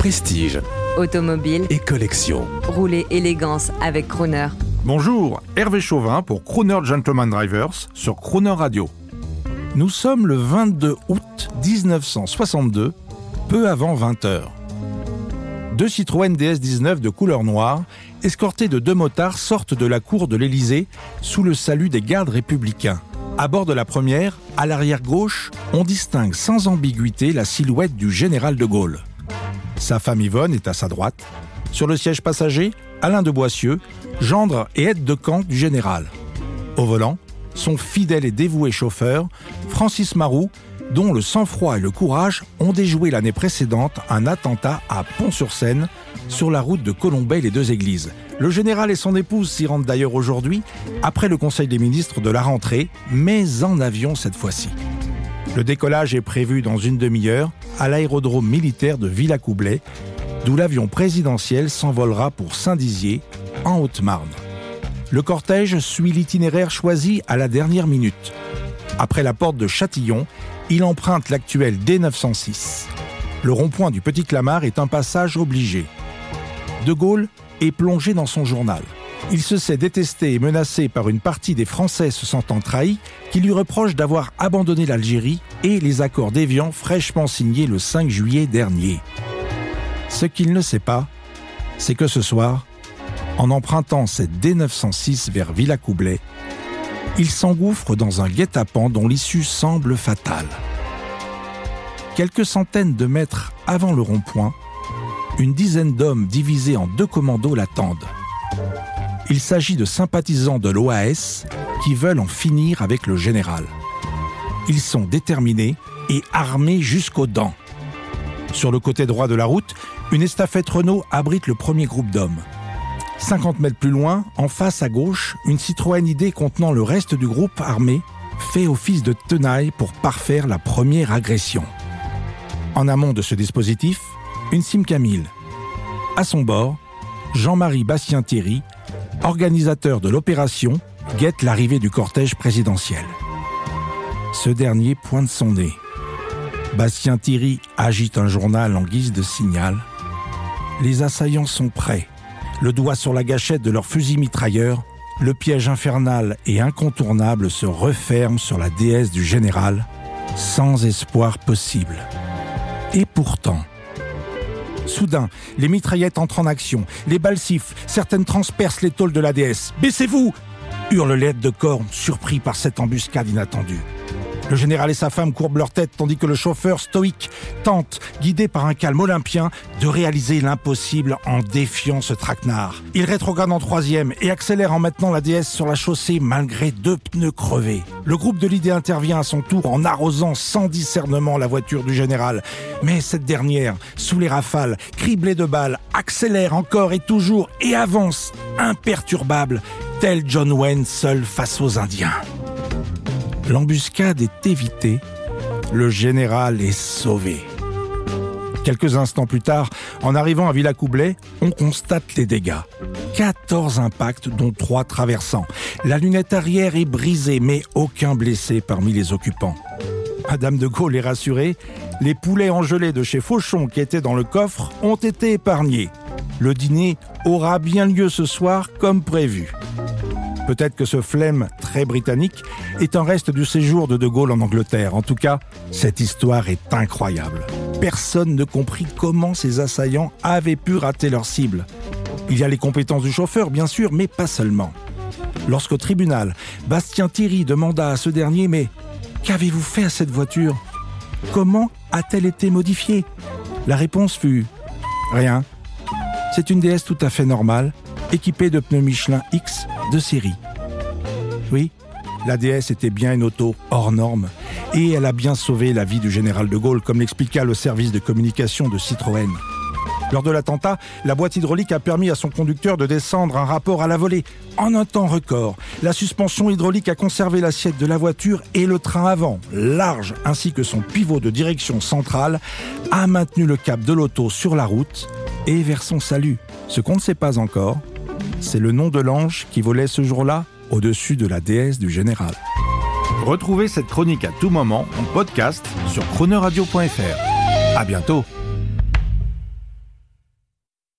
prestige, automobile et collection. Roulez élégance avec Crooner. Bonjour, Hervé Chauvin pour Crooner Gentleman Drivers sur Crooner Radio. Nous sommes le 22 août 1962, peu avant 20h. Deux Citroën DS19 de couleur noire, escortés de deux motards, sortent de la cour de l'Élysée sous le salut des gardes républicains. À bord de la première, à l'arrière gauche, on distingue sans ambiguïté la silhouette du général de Gaulle. Sa femme Yvonne est à sa droite. Sur le siège passager, Alain de Boissieu, gendre et aide de camp du général. Au volant, son fidèle et dévoué chauffeur, Francis Maroux, dont le sang-froid et le courage ont déjoué l'année précédente un attentat à Pont-sur-Seine, sur la route de Colombey-les-Deux-Églises. Le général et son épouse s'y rendent d'ailleurs aujourd'hui, après le Conseil des ministres de la rentrée, mais en avion cette fois-ci. Le décollage est prévu dans une demi-heure à l'aérodrome militaire de Villacoublay, d'où l'avion présidentiel s'envolera pour Saint-Dizier, en Haute-Marne. Le cortège suit l'itinéraire choisi à la dernière minute. Après la porte de Châtillon, il emprunte l'actuel D906. Le rond-point du Petit Clamart est un passage obligé. De Gaulle est plongé dans son journal. Il se sait détesté et menacé par une partie des Français se sentant trahis, qui lui reprochent d'avoir abandonné l'Algérie et les accords d'Évian fraîchement signés le 5 juillet dernier. Ce qu'il ne sait pas, c'est que ce soir, en empruntant cette D906 vers Villacoublay, il s'engouffre dans un guet-apens dont l'issue semble fatale. Quelques centaines de mètres avant le rond-point, une dizaine d'hommes divisés en deux commandos l'attendent. Il s'agit de sympathisants de l'OAS qui veulent en finir avec le général. Ils sont déterminés et armés jusqu'aux dents. Sur le côté droit de la route, une estafette Renault abrite le premier groupe d'hommes. 50 mètres plus loin, en face à gauche, une Citroën ID contenant le reste du groupe armé fait office de tenaille pour parfaire la première agression. En amont de ce dispositif, une Simca 1000. À son bord, Jean-Marie Bastien-Thierry, organisateur de l'opération, guette l'arrivée du cortège présidentiel. Ce dernier pointe son nez. Bastien-Thierry agite un journal en guise de signal. Les assaillants sont prêts. Le doigt sur la gâchette de leur fusil mitrailleur, le piège infernal et incontournable se referme sur la déesse du général, sans espoir possible. Et pourtant, soudain, les mitraillettes entrent en action, les balles sifflent, certaines transpercent les tôles de la déesse. « Baissez-vous !» hurle l'aide de corps, surpris par cette embuscade inattendue. Le général et sa femme courbent leur tête tandis que le chauffeur stoïque tente, guidé par un calme olympien, de réaliser l'impossible en défiant ce traquenard. Il rétrograde en troisième et accélère en maintenant la déesse sur la chaussée malgré deux pneus crevés. Le groupe de l'idée intervient à son tour en arrosant sans discernement la voiture du général. Mais cette dernière, sous les rafales, criblée de balles, accélère encore et toujours et avance, imperturbable, tel John Wayne seul face aux Indiens. L'embuscade est évitée, le général est sauvé. Quelques instants plus tard, en arrivant à Villacoublay, on constate les dégâts. 14 impacts, dont 3 traversants. La lunette arrière est brisée, mais aucun blessé parmi les occupants. Madame de Gaulle est rassurée, les poulets engelés de chez Fauchon qui étaient dans le coffre ont été épargnés. Le dîner aura bien lieu ce soir comme prévu. Peut-être que ce flemme très britannique est un reste du séjour de Gaulle en Angleterre. En tout cas, cette histoire est incroyable. Personne ne comprit comment ces assaillants avaient pu rater leur cible. Il y a les compétences du chauffeur, bien sûr, mais pas seulement. Lorsqu'au tribunal, Bastien-Thierry demanda à ce dernier « Mais qu'avez-vous fait à cette voiture ? Comment a-t-elle été modifiée ?» La réponse fut « Rien. C'est une DS tout à fait normale, équipée de pneus Michelin X de série. » Oui, la DS était bien une auto hors norme et elle a bien sauvé la vie du général de Gaulle, comme l'expliqua le service de communication de Citroën. Lors de l'attentat, la boîte hydraulique a permis à son conducteur de descendre un rapport à la volée. En un temps record, la suspension hydraulique a conservé l'assiette de la voiture et le train avant, large, ainsi que son pivot de direction centrale, a maintenu le cap de l'auto sur la route et vers son salut. Ce qu'on ne sait pas encore, c'est le nom de l'ange qui volait ce jour-là au-dessus de la déesse du général. Retrouvez cette chronique à tout moment en podcast sur croonerradio.fr. À bientôt.